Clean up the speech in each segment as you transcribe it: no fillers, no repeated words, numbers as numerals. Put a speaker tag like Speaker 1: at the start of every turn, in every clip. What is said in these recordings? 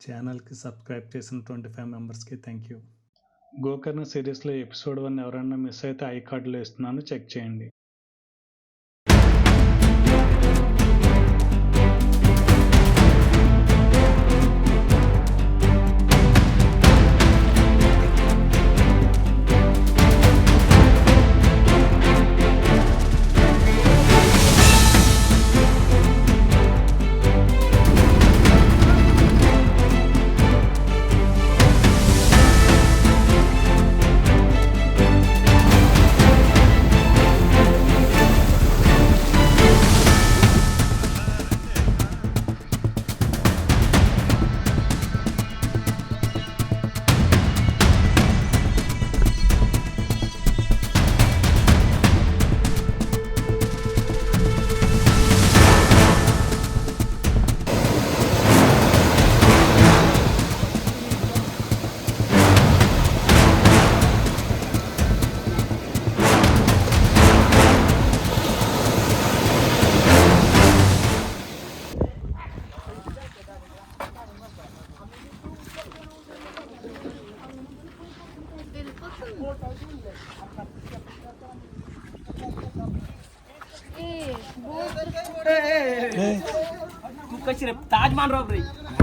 Speaker 1: ఛానల్కి సబ్స్క్రైబ్ చేసిన 25 మెంబర్స్కి థ్యాంక్ యూ. గోకర్ణ సిరీస్లో ఎపిసోడ్ 1 ఎవరైనా మిస్ అయితే ఐ కార్డులో ఇస్తున్నాను, చెక్ చేయండి.
Speaker 2: ताज मान रहा भाई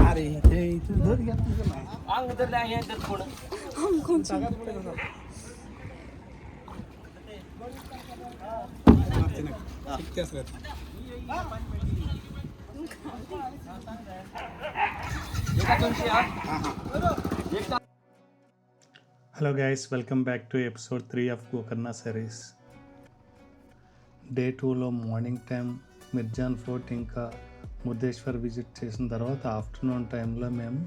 Speaker 2: अरे ये इधर क्या आंग उधर ले आए इधर फोन हम कौन सा
Speaker 1: hello guys, welcome back to episode 3 of Gokarna series. Day 2లో మార్నింగ్ టైం మిర్జాన్ ఫోర్ట్ ఇంకా ముర్దేశ్వర్ విజిట్ చేసిన తర్వాత ఆఫ్టర్నూన్ టైంలో మేము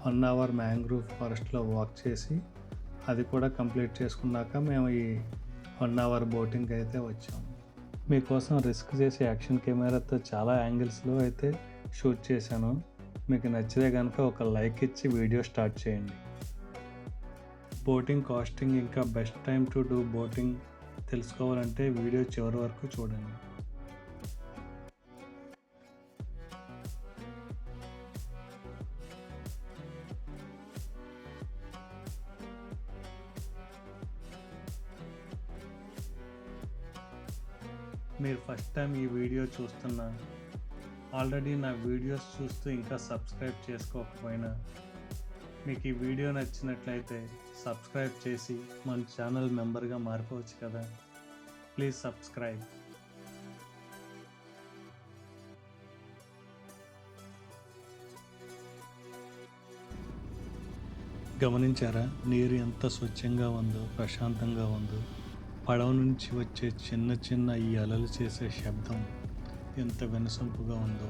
Speaker 1: 1 అవర్ మ్యాంగ్రూవ్ ఫారెస్ట్లో వాక్ చేసి అది కూడా కంప్లీట్ చేసుకున్నాక మేము ఈ 1 అవర్ బోటింగ్ అయితే వచ్చాము. మీకోసం రిస్క్ చేసి యాక్షన్ కెమెరాతో చాలా యాంగిల్స్లో అయితే షూట్ చేశాను. మీకు నచ్చితే కనుక ఒక లైక్ ఇచ్చి వీడియో స్టార్ట్ చేయండి. బోటింగ్ కాస్టింగ్ ఇంకా best time to do boating తెలుసుకోవాలంటే వీడియో చివరి వరకు చూడండి. మీరు ఫస్ట్ టైం ఈ వీడియో చూస్తున్నా, ఆల్రెడీ నా వీడియోస్ చూస్తూ ఇంకా సబ్స్క్రైబ్ చేసుకోకపోయినా, మీకు ఈ వీడియో నచ్చినట్లయితే సబ్స్క్రైబ్ చేసి మన ఛానల్ మెంబర్గా మారిపోవచ్చు కదా. Please subscribe. గమనించారా నీరు ఎంత స్వచ్ఛంగా ఉందో, ప్రశాంతంగా ఉందో. పడవ నుంచి వచ్చే చిన్న చిన్న ఈ అలలు చేసే శబ్దం ఎంత వినసొంపుగా ఉందో.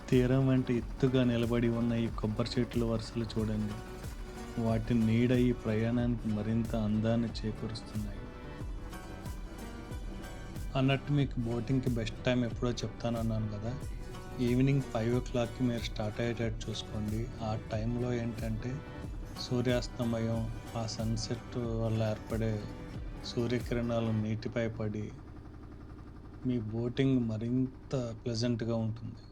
Speaker 1: తీరం వెంట ఎత్తుగా నిలబడి ఉన్న ఈ కొబ్బరి చెట్ల వరుసలు చూడండి. వాటి నీడ ఈ ప్రయాణానికి మరింత అందాన్ని చేకూరుస్తున్నాయి. అన్నట్టు మీకు బోటింగ్కి బెస్ట్ టైం ఎప్పుడో చెప్తానన్నాను కదా. ఈవినింగ్ 5 o'clockకి మీరు స్టార్ట్ అయ్యేటట్టు చూసుకోండి. ఆ టైంలో ఏంటంటే సూర్యాస్తమయం, ఆ సన్సెట్ వల్ల ఏర్పడే సూర్యకిరణాలు నీటిపై పడి మీ బోటింగ్ మరింత ప్లెజెంట్గా ఉంటుంది.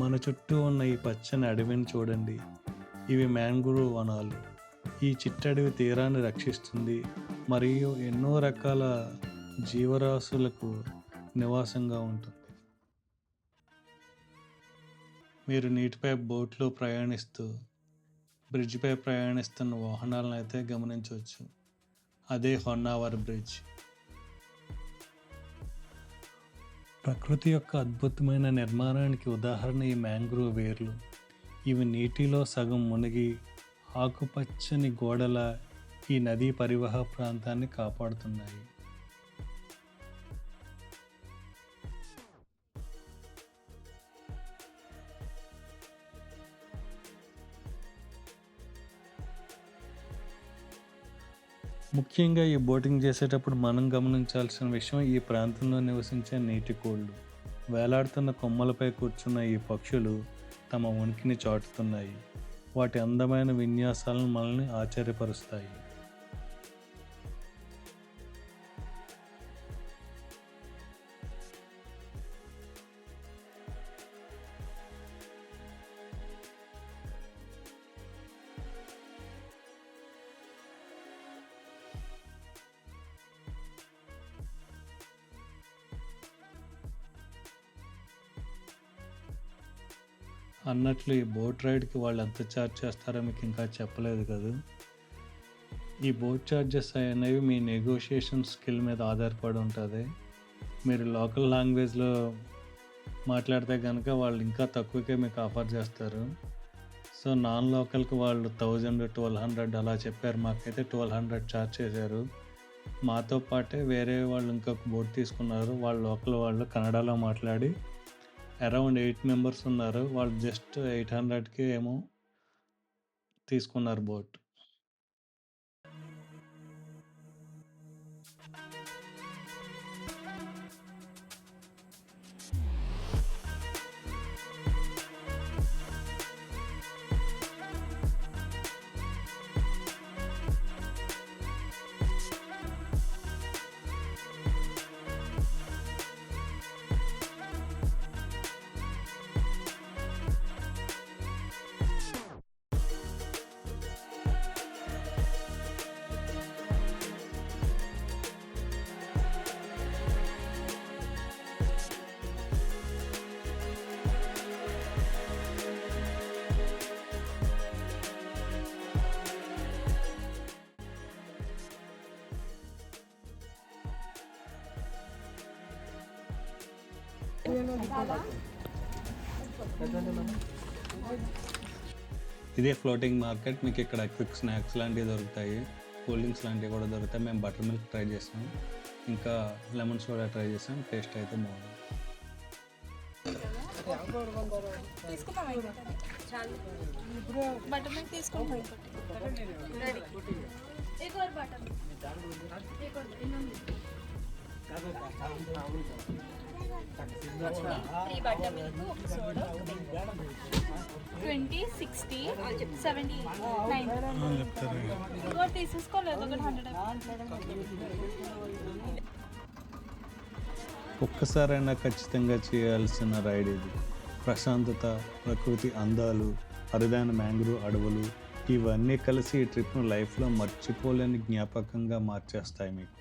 Speaker 1: మన చుట్టూ ఉన్న ఈ పచ్చని అడవిని చూడండి. ఇవి మ్యాంగ్రోవ్ వనాలు. ఈ చిట్టడవి తీరాన్ని రక్షిస్తుంది మరియు ఎన్నో రకాల జీవరాశులకు నివాసంగా ఉంటుంది. మీరు నీటిపై బోట్లో ప్రయాణిస్తూ బ్రిడ్జ్పై ప్రయాణిస్తున్న వాహనాలను అయితే గమనించవచ్చు. అదే హొన్నావర్ బ్రిడ్జ్. ప్రకృతి యొక్క అద్భుతమైన నిర్మాణానికి ఉదాహరణ ఈ మ్యాంగ్రోవ్ వేర్లు. ఇవి నీటిలో సగం మునిగి ఆకుపచ్చని గోడల ఈ నదీ పరివాహ ప్రాంతాన్ని కాపాడుతున్నాయి. ముఖ్యంగా ఈ బోటింగ్ చేసేటప్పుడు మనం గమనించాల్సిన విషయం ఈ ప్రాంతంలో నివసించే నీటి కోళ్ళు. వేలాడుతున్న కొమ్మలపై కూర్చున్న ఈ పక్షులు తమ ఉనికిని చాటుతున్నాయి. వాటి అందమైన విన్యాసాలను మనల్ని ఆశ్చర్యపరుస్తాయి. అన్నట్లు ఈ బోట్ రైడ్కి వాళ్ళు ఎంత ఛార్జ్ చేస్తారో మీకు ఇంకా చెప్పలేదు కదా. ఈ బోట్ ఛార్జెస్ అనేవి మీ నెగోషియేషన్ స్కిల్ మీద ఆధారపడి ఉంటుంది. మీరు లోకల్ లాంగ్వేజ్లో మాట్లాడితే కనుక వాళ్ళు ఇంకా తక్కువకే మీకు ఆఫర్ చేస్తారు. సో నాన్ లోకల్కి వాళ్ళు 1000, 1200 అలా చెప్పారు. మాకైతే 1200 ఛార్జ్ చేశారు. మాతో పాటే వేరే వాళ్ళు ఇంకొక బోట్ తీసుకున్నారు. వాళ్ళు లోకల్ వాళ్ళు కన్నడలో మాట్లాడి అరౌండ్ 8 మెంబర్స్ ఉన్నారు. వాళ్ళు జస్ట్ 800కి ఏమో తీసుకున్నారు బోట్. ఇదే ఫ్లోటింగ్ మార్కెట్. మీకు ఇక్కడ క్విక్ స్నాక్స్ లాంటివి దొరుకుతాయి, కూల్ డ్రింక్స్ లాంటివి కూడా దొరుకుతాయి. మేము బటర్ మిల్క్ ట్రై చేసాం, ఇంకా లెమన్ సోడా ట్రై చేసాం. టేస్ట్ అయితే బాగుంది.
Speaker 3: बटर मिल्क తీసుకుంటాం రెడీ एक और बटर एक और इन्होंने 3 बटर मिल्क ఒక సోడా 20 60 70 9
Speaker 1: చెప్తారు.
Speaker 3: ఇంకో తీసుకోలేదు ఒకటి 100.
Speaker 1: ఒక్కసారైనా ఖచ్చితంగా చేయాల్సిన రైడ్ ఇది. ప్రశాంతత, ప్రకృతి అందాలు, అరుదైన మ్యాంగ్రూవ్ అడవులు ఇవన్నీ కలిసి ఈ ట్రిప్ను లైఫ్లో మర్చిపోలేని జ్ఞాపకంగా మార్చేస్తాయి మీకు.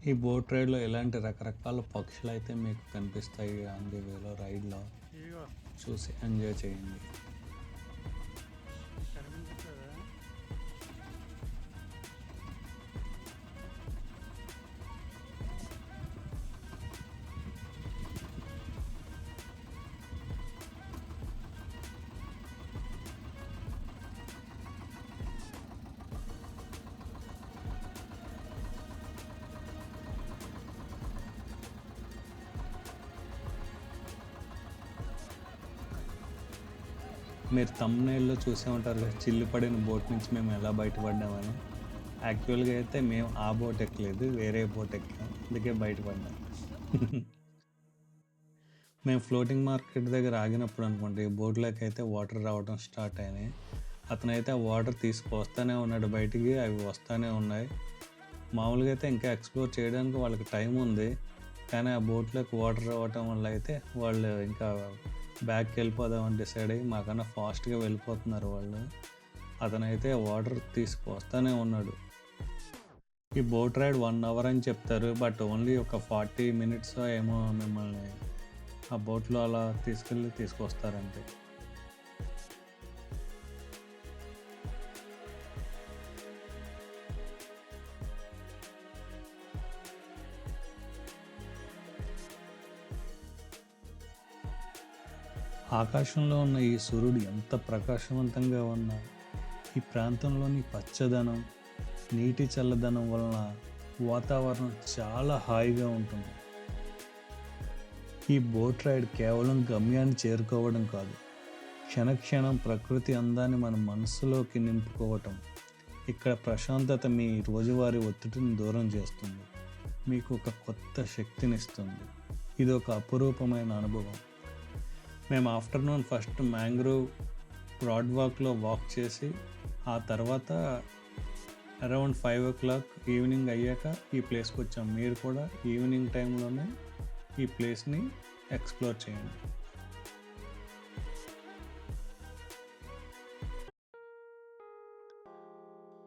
Speaker 1: ఈ బోట్ రైడ్లో ఇలాంటి రకరకాల పక్షులు అయితే మీకు కనిపిస్తాయి. ఆన్ ది వేలో రైడ్లో చూసి ఎంజాయ్ చేయండి. మీరు తమ్నైల్లో చూసే ఉంటారు కదా, చిల్లు పడిన బోట్ నుంచి మేము ఎలా బయటపడ్డామని. యాక్చువల్గా అయితే మేము ఆ బోట్ ఎక్కలేదు, వేరే బోట్ ఎక్కాం, అందుకే బయటపడ్డాం. మేము ఫ్లోటింగ్ మార్కెట్ దగ్గర ఆగినప్పుడు అనుకోండి, బోట్లోకి అయితే వాటర్ రావడం స్టార్ట్ అయినాయి. అతనైతే ఆ వాటర్ తీసుకొస్తానే ఉన్నాడు బయటికి, అవి వస్తూనే ఉన్నాయి. మామూలుగా అయితే ఇంకా ఎక్స్ప్లోర్ చేయడానికి వాళ్ళకి టైం ఉంది, కానీ ఆ బోట్లోకి వాటర్ రావటం వల్ల అయితే వాళ్ళు ఇంకా బ్యాక్కి వెళ్ళిపోదామని డిసైడ్ అయ్యి మాకన్నా ఫాస్ట్గా వెళ్ళిపోతున్నారు వాళ్ళు. అతనైతే వాటర్ తీసుకొస్తానే ఉన్నాడు. ఈ బోట్ రైడ్ 1 అవర్ అని చెప్తారు, బట్ ఓన్లీ ఒక 40 minutes ఏమో మిమ్మల్ని ఆ బోట్లో అలా తీసుకొస్తారంతే. ఆకాశంలో ఉన్న ఈ సూర్యుడు ఎంత ప్రకాశవంతంగా ఉన్నా ఈ ప్రాంతంలోని పచ్చదనం, నీటి చల్లదనం వలన వాతావరణం చాలా హాయిగా ఉంటుంది. ఈ బోట్ రైడ్ కేవలం గమ్యాన్ని చేరుకోవడం కాదు, క్షణక్షణం ప్రకృతి అందాన్ని మన మనసులోకి నింపుకోవటం. ఇక్కడ ప్రశాంతత మీ రోజువారీ ఒత్తిడిని దూరం చేస్తుంది, మీకు ఒక కొత్త శక్తినిస్తుంది. ఇది ఒక అపురూపమైన అనుభవం. మేము ఆఫ్టర్నూన్ ఫస్ట్ మ్యాంగ్రోవ్ బ్రాడ్ వాక్లో వాక్ చేసి ఆ తర్వాత అరౌండ్ 5 o'clock ఈవినింగ్ అయ్యాక ఈ ప్లేస్కి వచ్చాం. మీరు కూడా ఈవినింగ్ టైంలోనే ఈ ప్లేస్ని ఎక్స్ప్లోర్ చేయండి.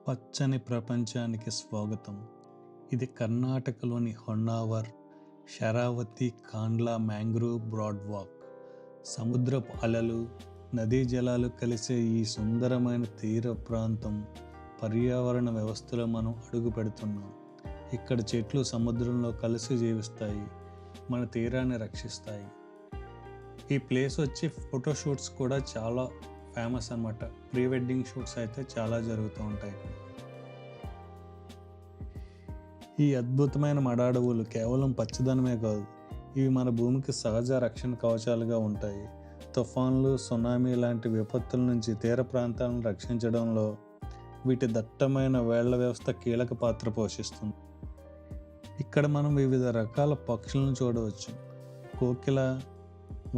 Speaker 1: పచ్చని ప్రపంచానికి స్వాగతం. ఇది కర్ణాటకలోని Honnavar Sharavathi Kandla mangrove boardwalk. సముద్రపు అలలు, నదీ జలాలు కలిసే ఈ సుందరమైన తీర ప్రాంతం పర్యావరణ వ్యవస్థలో మనం అడుగు పెడుతున్నాం. ఇక్కడ చెట్లు సముద్రంలో కలిసి జీవిస్తాయి, మన తీరాన్ని రక్షిస్తాయి. ఈ ప్లేస్ వచ్చి ఫోటోషూట్స్ కూడా చాలా ఫేమస్ అన్నమాట. ప్రీ వెడ్డింగ్ షూట్స్ అయితే చాలా జరుగుతూ ఉంటాయి. ఈ అద్భుతమైన మడాడవులు కేవలం పచ్చదనమే కాదు, ఇవి మన భూమికి సహజ రక్షణ కవచాలుగా ఉంటాయి. తుఫాన్లు, సునామీ లాంటి విపత్తుల నుంచి తీర ప్రాంతాలను రక్షించడంలో వీటి దట్టమైన వేళ్ల వ్యవస్థ కీలక పాత్ర పోషిస్తుంది. ఇక్కడ మనం వివిధ రకాల పక్షులను చూడవచ్చు. కోకిల,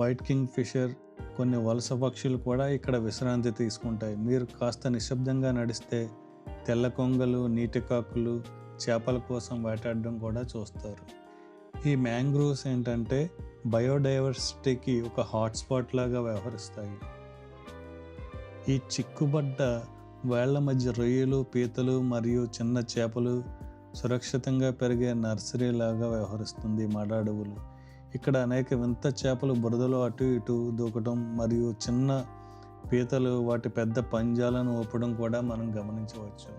Speaker 1: వైట్ కింగ్ ఫిషర్, కొన్ని వలస పక్షులు కూడా ఇక్కడ విశ్రాంతి తీసుకుంటాయి. మీరు కాస్త నిశ్శబ్దంగా నడిస్తే తెల్ల కొంగలు, నీటి కాకులు చేపల కోసం వేటాడడం కూడా చూస్తారు. ఈ మ్యాంగ్రోవ్స్ ఏంటంటే బయోడైవర్సిటీకి ఒక హాట్స్పాట్ లాగా వ్యవహరిస్తాయి. ఈ చిక్కుబడ్డ వేళ్ల మధ్య రొయ్యలు, పీతలు మరియు చిన్న చేపలు సురక్షితంగా పెరిగే నర్సరీ లాగా వ్యవహరిస్తుంది మడాడవులు. ఇక్కడ అనేక వింత చేపలు బురదలో అటు ఇటు దూకడం మరియు చిన్న పీతలు వాటి పెద్ద పంజాలను ఊపడం కూడా మనం గమనించవచ్చు.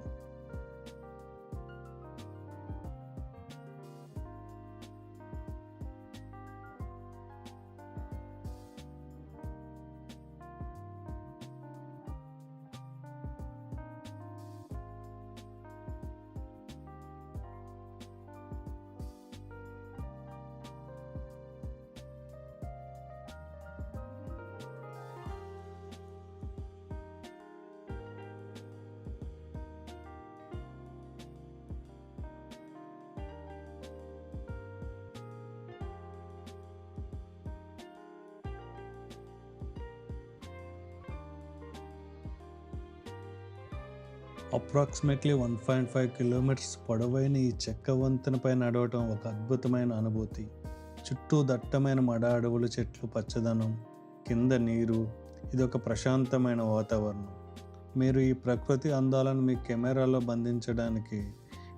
Speaker 1: అప్రాక్సిమేట్లీ 1.5 kilometers పొడవైన ఈ చెక్క వంతెనపై నడవటం ఒక అద్భుతమైన అనుభూతి. చుట్టూ దట్టమైన మడ అడవులు, చెట్లు, పచ్చదనం, కింద నీరు. ఇది ఒక ప్రశాంతమైన వాతావరణం. మీరు ఈ ప్రకృతి అందాలను మీ కెమెరాలో బంధించడానికి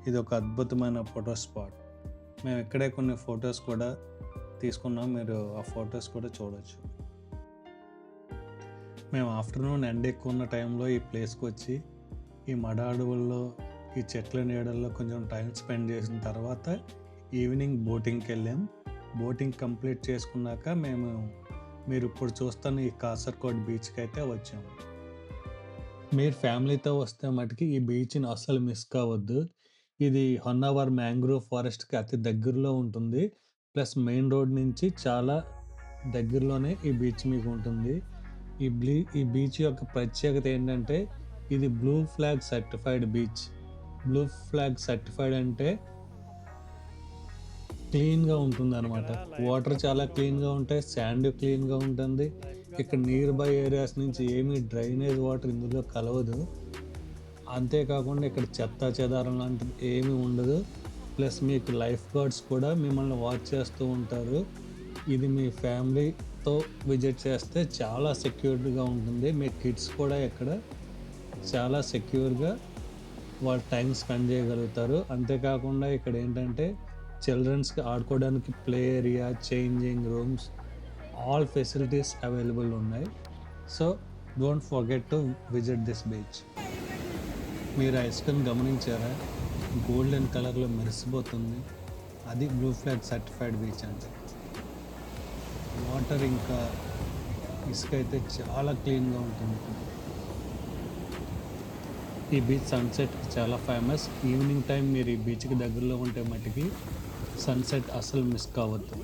Speaker 1: ఇది ఒక అద్భుతమైన ఫోటో స్పాట్. మేము ఇక్కడే కొన్ని ఫొటోస్ కూడా తీసుకున్నాం, మీరు ఆ ఫొటోస్ కూడా చూడవచ్చు. మేము ఆఫ్టర్నూన్ ఎండ ఎక్కువ ఉన్న టైంలో ఈ ప్లేస్కి వచ్చి ఈ మడ అడవుల్లో, ఈ చెట్ల నీడల్లో కొంచెం టైం స్పెండ్ చేసిన తర్వాత ఈవినింగ్ బోటింగ్కి వెళ్ళాం. బోటింగ్ కంప్లీట్ చేసుకున్నాక మీరు ఇప్పుడు చూస్తున్న ఈ కాసర్కోట్ బీచ్కి అయితే వచ్చాము. మీరు ఫ్యామిలీతో వస్తే మటుకి ఈ బీచ్ని అస్సలు మిస్ కావద్దు. ఇది హొన్నావర్ మ్యాంగ్రోవ్ ఫారెస్ట్కి అతి దగ్గరలో ఉంటుంది. ప్లస్ మెయిన్ రోడ్ నుంచి చాలా దగ్గరలోనే ఈ బీచ్ మీకు ఉంటుంది. ఈ బీచ్ యొక్క ప్రత్యేకత ఏంటంటే ఇది blue flag certified beach. Blue flag certified అంటే క్లీన్గా ఉంటుంది అనమాట. వాటర్ చాలా క్లీన్గా ఉంటాయి, శాండ్ క్లీన్గా ఉంటుంది. ఇక్కడ నియర్ బై ఏరియాస్ నుంచి ఏమీ డ్రైనేజ్ వాటర్ ఇందులో కలవదు. అంతేకాకుండా ఇక్కడ చెత్త చెదారం లాంటిది ఏమీ ఉండదు. ప్లస్ మీకు లైఫ్ గార్డ్స్ కూడా మిమ్మల్ని వాచ్ చేస్తూ ఉంటారు. ఇది మీ ఫ్యామిలీతో విజిట్ చేస్తే చాలా సెక్యూర్డ్గా ఉంటుంది. మీ కిడ్స్ కూడా ఇక్కడ చాలా సెక్యూర్గా వాళ్ళ టైం స్పెండ్ చేయగలుగుతారు. అంతేకాకుండా ఇక్కడ ఏంటంటే చిల్డ్రన్స్కి ఆడుకోవడానికి play area, changing rooms, all facilities available ఉన్నాయి. So don't forget to visit this beach. మీరు ఆ ఇసుకను గమనించారా? గోల్డెన్ కలర్లో మెరిసిపోతుంది. అది బ్లూ ఫ్లాగ్ సర్టిఫైడ్ బీచ్ అంటే. వాటర్ ఇంకా ఇసుక అయితే చాలా క్లీన్గా ఉంటుంది. ఈ బీచ్ సన్సెట్కి చాలా ఫేమస్. ఈవినింగ్ టైం మీరు ఈ బీచ్కి దగ్గరలో ఉంటే మట్టుకి సన్సెట్ అస్సలు మిస్ కావద్దు.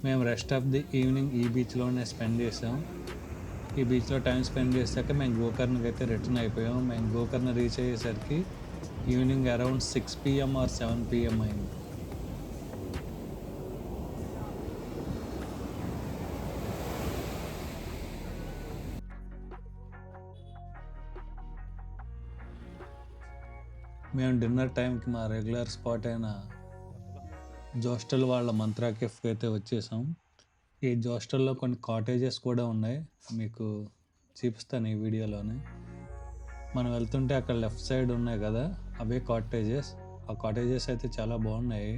Speaker 1: మేము రెస్ట్ ఆఫ్ ది ఈవినింగ్ ఈ బీచ్లోనే స్పెండ్ చేసాం. ఈ బీచ్లో టైం స్పెండ్ చేశాక మేము గోకర్ణకి అయితే రిటర్న్ అయిపోయాం. మేము గోకర్ణ రీచ్ అయ్యేసరికి evening around 6 PM or 7 PM అయింది. మేము డిన్నర్ టైంకి మా రెగ్యులర్ స్పాట్ అయిన జోస్టల్ వాళ్ళ మంత్రా కేఫ్కి అయితే వచ్చేసాం. ఈ జోస్టల్లో కొన్ని కాటేజెస్ కూడా ఉన్నాయి, మీకు చూపిస్తాను ఈ వీడియోలోనే. మనం వెళ్తుంటే అక్కడ లెఫ్ట్ సైడ్ ఉన్నాయి కదా, అవే కాటేజెస్. ఆ కాటేజెస్ అయితే చాలా బాగున్నాయి.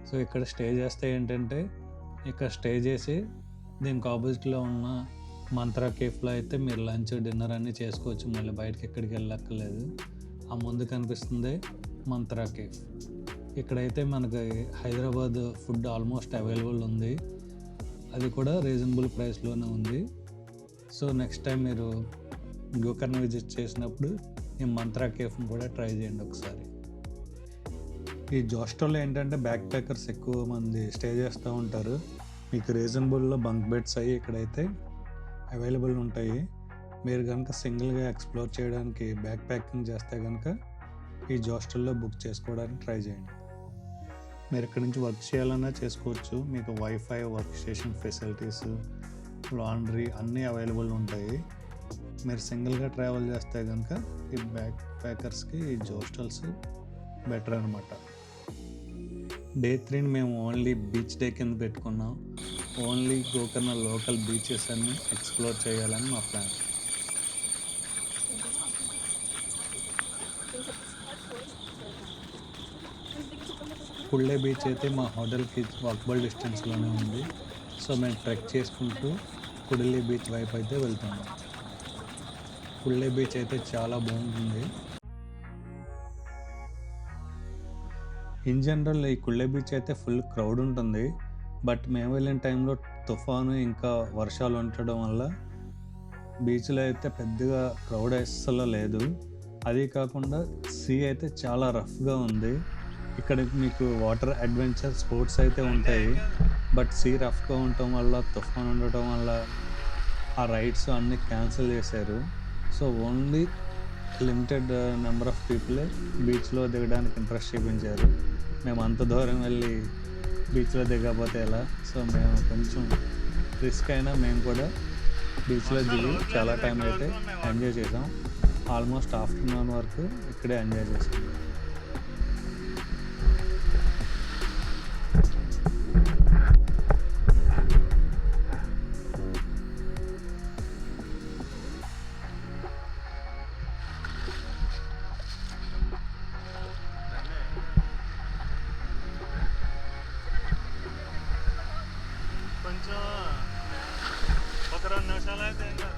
Speaker 1: సో ఇక్కడ స్టే చేస్తే ఏంటంటే, ఇక్కడ స్టే చేసి దీనికి ఆపోజిట్లో ఉన్న మంత్రా కేఫ్లో అయితే మీరు లంచ్ డిన్నర్ అన్నీ చేసుకోవచ్చు. మళ్ళీ బయటకి ఎక్కడికి వెళ్ళక్కర్లేదు. ఆ ముందు కనిపిస్తుంది మంత్రా కేఫ్. ఇక్కడైతే మనకి హైదరాబాద్ ఫుడ్ ఆల్మోస్ట్ అవైలబుల్ ఉంది, అది కూడా రీజనబుల్ ప్రైస్లోనే ఉంది. సో నెక్స్ట్ టైం మీరు గోకర్ణ విజిట్ చేసినప్పుడు ఈ మంత్రా కేఫ్ని కూడా ట్రై చేయండి ఒకసారి. ఈ జోస్టోలో ఏంటంటే బ్యాక్ ప్యాకర్స్ ఎక్కువ మంది స్టే చేస్తూ ఉంటారు. మీకు రీజనబుల్లో బంక్ బెడ్స్ అయ్యి ఇక్కడైతే అవైలబుల్ ఉంటాయి. మీరు కనుక సింగిల్గా ఎక్స్ప్లోర్ చేయడానికి బ్యాక్ ప్యాకింగ్ చేస్తే కనుక ఈ జోస్టల్లో బుక్ చేసుకోవడానికి ట్రై చేయండి. మీరు ఇక్కడ నుంచి వర్క్ చేయాలన్నా చేసుకోవచ్చు. మీకు wifi, work station facilities, laundry అన్నీ అవైలబుల్ ఉంటాయి. మీరు సింగిల్గా ట్రావెల్ చేస్తే కనుక ఈ బ్యాక్ ప్యాకర్స్కి ఈ జోస్టల్స్ బెటర్ అనమాట. డే 3ని మేము ఓన్లీ బీచ్ డే కింద పెట్టుకున్నాం. ఓన్లీ గోకర్ణ లోకల్ బీచెస్ అన్ని ఎక్స్ప్లోర్ చేయాలని మా ప్లాన్. కుళ్ళే బీచ్ అయితే మా హోటల్కి వాకబుల్ డిస్టెన్స్లోనే ఉంది. సో మేము ట్రెక్ చేసుకుంటూ కుడిలి బీచ్ వైపు అయితే వెళ్తున్నాం. కుళ్ళే బీచ్ అయితే చాలా బాగుంటుంది. ఇన్ జనరల్ ఈ కుళ్ళే బీచ్ అయితే ఫుల్ క్రౌడ్ ఉంటుంది. బట్ మేము వెళ్ళిన టైంలో తుఫాను ఇంకా వర్షాలు ఉండటం వల్ల బీచ్లో అయితే పెద్దగా క్రౌడ్ అస్సలు లేదు. అది కాకుండా సీ అయితే చాలా రఫ్గా ఉంది. ఇక్కడ మీకు వాటర్ అడ్వెంచర్ స్పోర్ట్స్ అయితే ఉంటాయి, బట్ సీ రఫ్గా ఉండటం వల్ల, తుఫాన్ ఉండటం వల్ల ఆ రైడ్స్ అన్నీ క్యాన్సిల్ చేశారు. So only limited number of పీపులే బీచ్లో దిగడానికి ఇంట్రెస్ట్ చూపించారు. మేము అంత దూరం వెళ్ళి బీచ్లో దిగకపోతే ఎలా? సో మేము కొంచెం రిస్క్ అయినా మేము కూడా బీచ్లో దిగి చాలా టైం అయితే ఎంజాయ్ చేసాం. ఆల్మోస్ట్ ఆఫ్టర్నూన్ వరకు ఇక్కడే ఎంజాయ్ చేసాం. కొంచెం ఒక 2 నిమిషాలు అయితే ఇంకా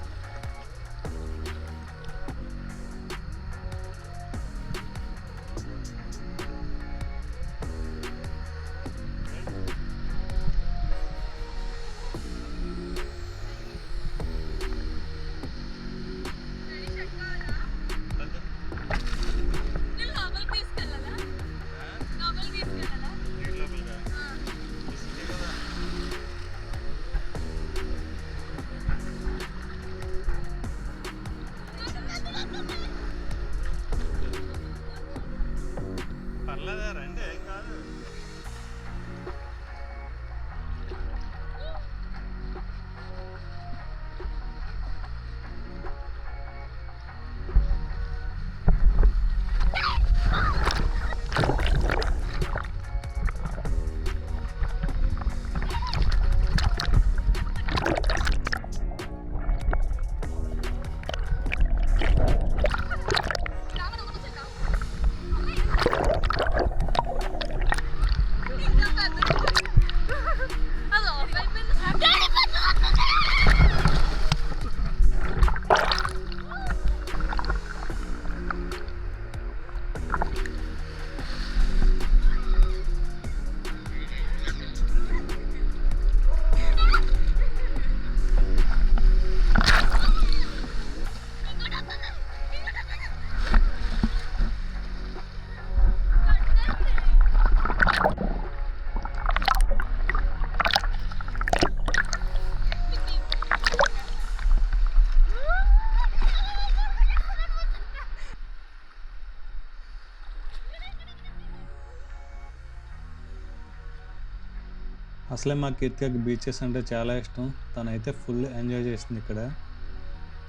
Speaker 1: అసలే మా కీర్తికి బీచెస్ అంటే చాలా ఇష్టం. తనైతే ఫుల్ ఎంజాయ్ చేసింది ఇక్కడ.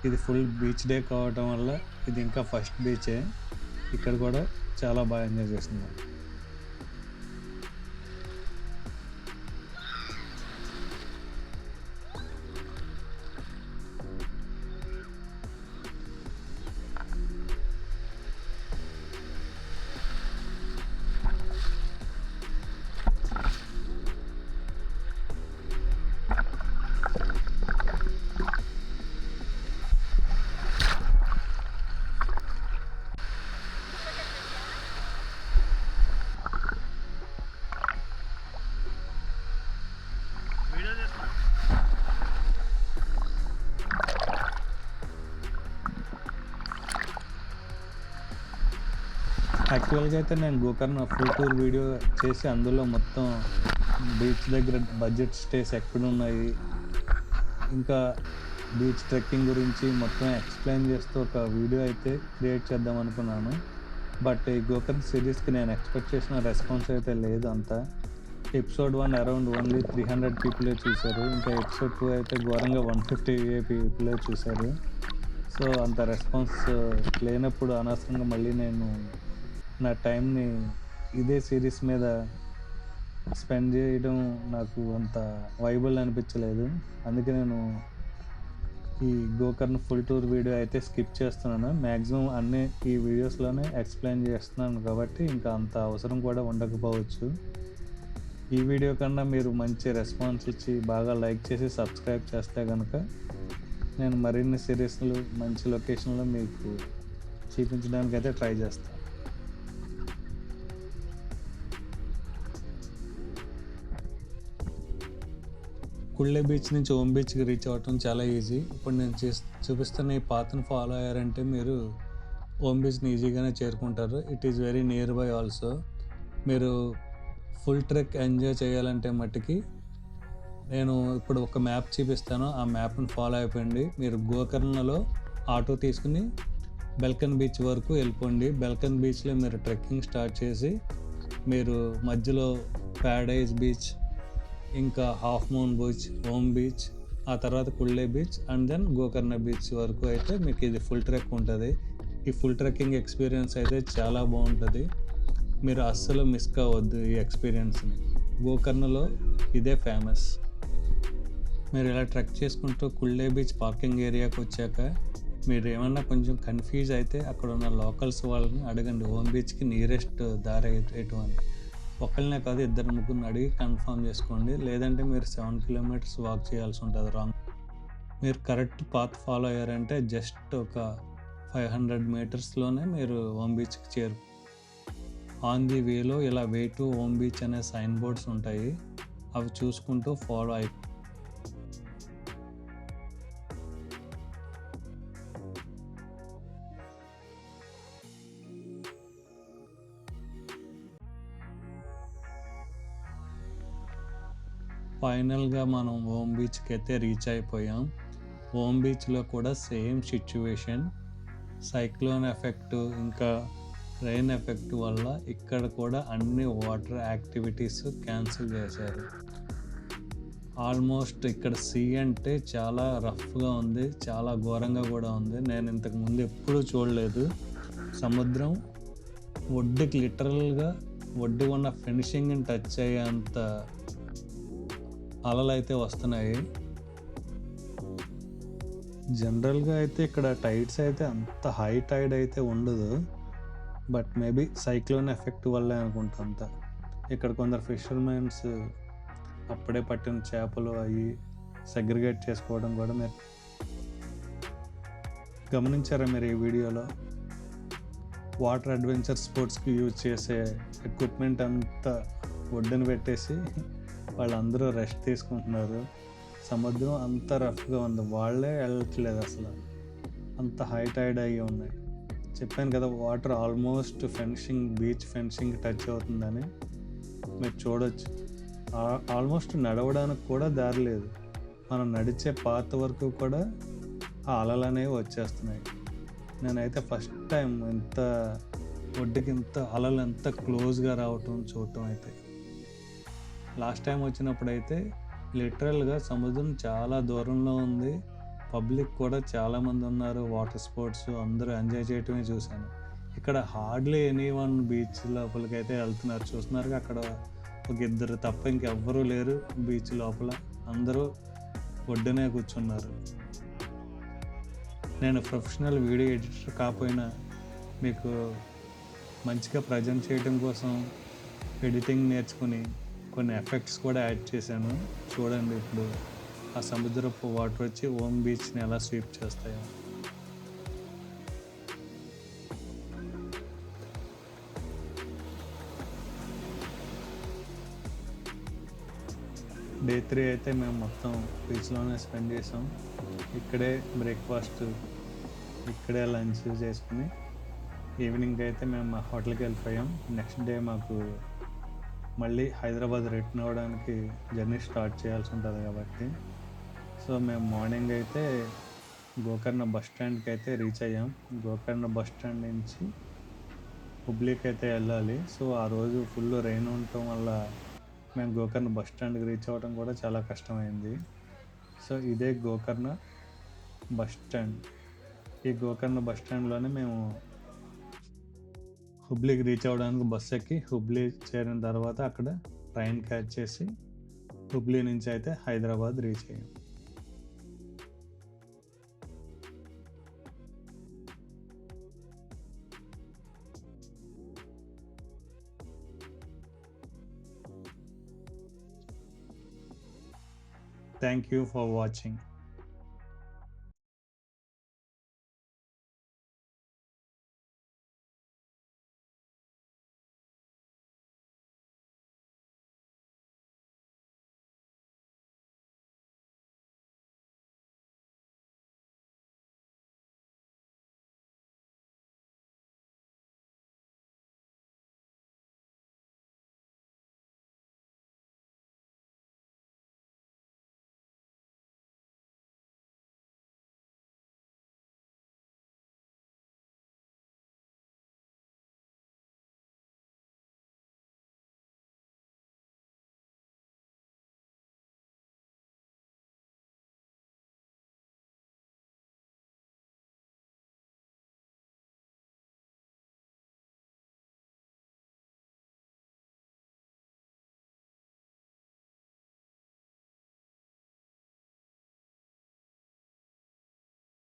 Speaker 1: ఇది ఫుల్ బీచ్ డే కావటం వల్ల ఇది ఇంకా ఫస్ట్ బీచే. ఇక్కడ కూడా చాలా బాగా ఎంజాయ్ చేసింది. యాక్చువల్గా అయితే నేను గోకర్ణ ఫుల్ టూర్ వీడియో చేసి అందులో మొత్తం బీచ్ దగ్గర బడ్జెట్ స్టేస్ ఎక్కడున్నాయి, ఇంకా బీచ్ ట్రెక్కింగ్ గురించి మొత్తం ఎక్స్ప్లెయిన్ చేస్తూ ఒక వీడియో అయితే క్రియేట్ చేద్దాం అనుకున్నాను. బట్ ఈ గోకర్ణ సిరీస్కి నేను ఎక్స్పెక్ట్ చేసిన రెస్పాన్స్ అయితే లేదు అంతా. ఎపిసోడ్ 1 అరౌండ్ ఓన్లీ 300 పీపులే చూశారు. ఇంకా ఎపిసోడ్ 2 అయితే ఘోరంగా 150 పీపులే చూశారు. సో అంత రెస్పాన్స్ లేనప్పుడు అనవసరంగా మళ్ళీ నేను నా టైంని ఇదే సిరీస్ మీద స్పెండ్ చేయడం నాకు అంత వైబుల్ అనిపించలేదు. అందుకే నేను ఈ గోకర్ణ ఫుల్ టూర్ వీడియో అయితే స్కిప్ చేస్తున్నాను. మ్యాక్సిమం అన్నీ ఈ వీడియోస్లోనే ఎక్స్ప్లెయిన్ చేస్తున్నాను కాబట్టి ఇంకా అంత అవసరం కూడా ఉండకపోవచ్చు. ఈ వీడియో కన్నా మీరు మంచి రెస్పాన్స్ ఇచ్చి బాగా లైక్ చేసి సబ్స్క్రైబ్ చేస్తే కనుక నేను మరిన్ని సిరీస్లు మంచి లొకేషన్లో మీకు చూపించడానికి అయితే ట్రై చేస్తాను. కుళ్ళే బీచ్ నుంచి ఓం బీచ్కి రీచ్ అవ్వటం చాలా ఈజీ. ఇప్పుడు నేను చూపిస్తున్న ఈ పాత్ను ఫాలో అయ్యారంటే మీరు ఓం బీచ్ని ఈజీగానే చేరుకుంటారు. It is very near by also. మీరు ఫుల్ ట్రెక్ ఎంజాయ్ చేయాలంటే మట్టుకి నేను ఇప్పుడు ఒక మ్యాప్ చూపిస్తాను. ఆ మ్యాప్ని ఫాలో అయిపోయింది. మీరు గోకర్ణలో ఆటో తీసుకుని బెల్కన్ బీచ్ వరకు వెళ్ళిపోండి. బెల్కన్ బీచ్లో మీరు ట్రెక్కింగ్ స్టార్ట్ చేసి మీరు మధ్యలో ప్యారడైజ్ బీచ్, ఇంకా half moon beach, Om beach, ఆ తర్వాత Kudle beach and then Gokarna beach వరకు అయితే మీకు ఇది ఫుల్ ట్రెక్ ఉంటుంది. ఈ ఫుల్ ట్రెక్కింగ్ ఎక్స్పీరియన్స్ అయితే చాలా బాగుంటుంది. మీరు అస్సలు మిస్ కావద్దు ఈ ఎక్స్పీరియన్స్ని. గోకర్ణలో ఇదే ఫేమస్. మీరు ఇలా ట్రెక్ చేసుకుంటూ కుళ్ళే బీచ్ పార్కింగ్ ఏరియాకి వచ్చాక మీరు ఏమన్నా కొంచెం కన్ఫ్యూజ్ అయితే అక్కడ ఉన్న లోకల్స్ వాళ్ళని అడగండి ఓం బీచ్కి నియరెస్ట్ దారి ఎటు అని. ఒకళ్ళనే కాదు, 2-3 అడిగి కన్ఫర్మ్ చేసుకోండి. లేదంటే మీరు 7 కిలోమీటర్స్ వాక్ చేయాల్సి ఉంటుంది రాంగ్. మీరు కరెక్ట్ పాత్ ఫాలో అయ్యారంటే జస్ట్ ఒక 500 మీటర్స్లోనే మీరు ఓం బీచ్కి చేరు. ఆన్ ది వేలో ఇలా వే టు ఓం బీచ్ అనే సైన్ బోర్డ్స్ ఉంటాయి. అవి చూసుకుంటూ ఫాలో అయి ఫైనల్గా మనం ఓం బీచ్కి అయితే రీచ్ అయిపోయాం. ఓం బీచ్లో కూడా సేమ్ సిచ్యువేషన్. సైక్లోన్ ఎఫెక్ట్ ఇంకా రెయిన్ ఎఫెక్ట్ వల్ల ఇక్కడ కూడా అన్ని వాటర్ యాక్టివిటీస్ క్యాన్సిల్ చేశారు. ఆల్మోస్ట్ ఇక్కడ సీ అంటే చాలా రఫ్గా ఉంది, చాలా ఘోరంగా కూడా ఉంది. నేను ఇంతకుముందు ఎప్పుడూ చూడలేదు. సముద్రం ఒడ్డుకి లిటరల్గా ఒడ్డు ఉన్న ఫినిషింగ్ని టచ్ అయ్యేంత అలలు అయితే వస్తున్నాయి. జనరల్గా అయితే ఇక్కడ టైడ్స్ అయితే అంత హై టైడ్ అయితే ఉండదు. బట్ మేబీ సైక్లోన్ ఎఫెక్ట్ వల్లే అనుకుంటా అంతా. ఇక్కడ కొందరు ఫిషర్మెన్స్ అప్పుడే పట్టిన చేపలు అవి సెగ్రిగేట్ చేసుకోవడం కూడా మీరు గమనించారా? మీరు ఈ వీడియోలో వాటర్ అడ్వెంచర్ స్పోర్ట్స్కి యూజ్ చేసే ఎక్విప్మెంట్ అంతా ఒడ్డున పెట్టేసి వాళ్ళందరూ రెస్ట్ తీసుకుంటున్నారు. సముద్రం అంత రఫ్గా ఉంది, వాళ్ళే వెళ్ళట్లేదు అసలు. అంత హై టైడ్ అయ్యి ఉన్నాయి. చెప్పాను కదా water almost fencing, beach fencing touch అవుతుందని. మీరు చూడొచ్చు ఆల్మోస్ట్ నడవడానికి కూడా దారి లేదు. మనం నడిచే పాత వరకు కూడా ఆ అలలు అనేవి వచ్చేస్తున్నాయి. నేనైతే ఫస్ట్ టైం ఇంత ఒడ్డుకి ఇంత అలలు ఎంత క్లోజ్గా రావటం చూడటం అయితే లాస్ట్ టైం వచ్చినప్పుడైతే లిటరల్గా సముద్రం చాలా దూరంలో ఉంది, పబ్లిక్ కూడా చాలామంది ఉన్నారు, వాటర్ స్పోర్ట్స్ అందరూ ఎంజాయ్ చేయటమే చూశాను. ఇక్కడ హార్డ్లీ ఎనీ వన్ బీచ్ లోపలికి అయితే వెళ్తున్నారు. చూస్తున్నారు అక్కడ ఒక ఇద్దరు తప్ప ఇంకెవ్వరూ లేరు బీచ్ లోపల, అందరూ ఒడ్డునే కూర్చున్నారు. నేను ప్రొఫెషనల్ వీడియో ఎడిటర్ కాకపోయినా మీకు మంచిగా ప్రజెంట్ చేయడం కోసం ఎడిటింగ్ నేర్చుకుని కొన్ని ఎఫెక్ట్స్ కూడా యాడ్ చేశాను. చూడండి ఇప్పుడు ఆ సముద్రపు వాటర్ వచ్చి ఓమ్ బీచ్ని ఎలా స్వీప్ చేస్తాయో. డే 3 అయితే మేము మొత్తం బీచ్లోనే స్పెండ్ చేసాం. ఇక్కడే బ్రేక్ఫాస్ట్, ఇక్కడే లంచ్ చేసుకుని ఈవినింగ్ అయితే మేము మా హోటల్కి వెళ్ళిపోయాం. నెక్స్ట్ డే మాకు మళ్ళీ హైదరాబాద్ రిటర్న్ అవ్వడానికి జర్నీ స్టార్ట్ చేయాల్సి ఉంటుంది కాబట్టి, సో మేము మార్నింగ్ అయితే గోకర్ణ బస్ స్టాండ్కి అయితే రీచ్ అయ్యాం. గోకర్ణ బస్ స్టాండ్ నుంచి హుబ్లీకి అయితే వెళ్ళాలి. సో ఆ రోజు ఫుల్ రెయిన్ ఉండటం వల్ల మేము గోకర్ణ బస్ స్టాండ్కి రీచ్ అవ్వడం కూడా చాలా కష్టమైంది. సో ఇదే గోకర్ణ బస్ స్టాండ్. ఈ గోకర్ణ బస్ స్టాండ్లోనే మేము హుబ్లీకి రీచ్ అవ్వడానికి బస్ ఎక్కి హుబ్లీ చేరిన తర్వాత అక్కడ ట్రైన్ క్యాచ్ చేసి హుబ్లీ నుంచి అయితే హైదరాబాద్ రీచ్ అయ్యాం. Thank you for watching.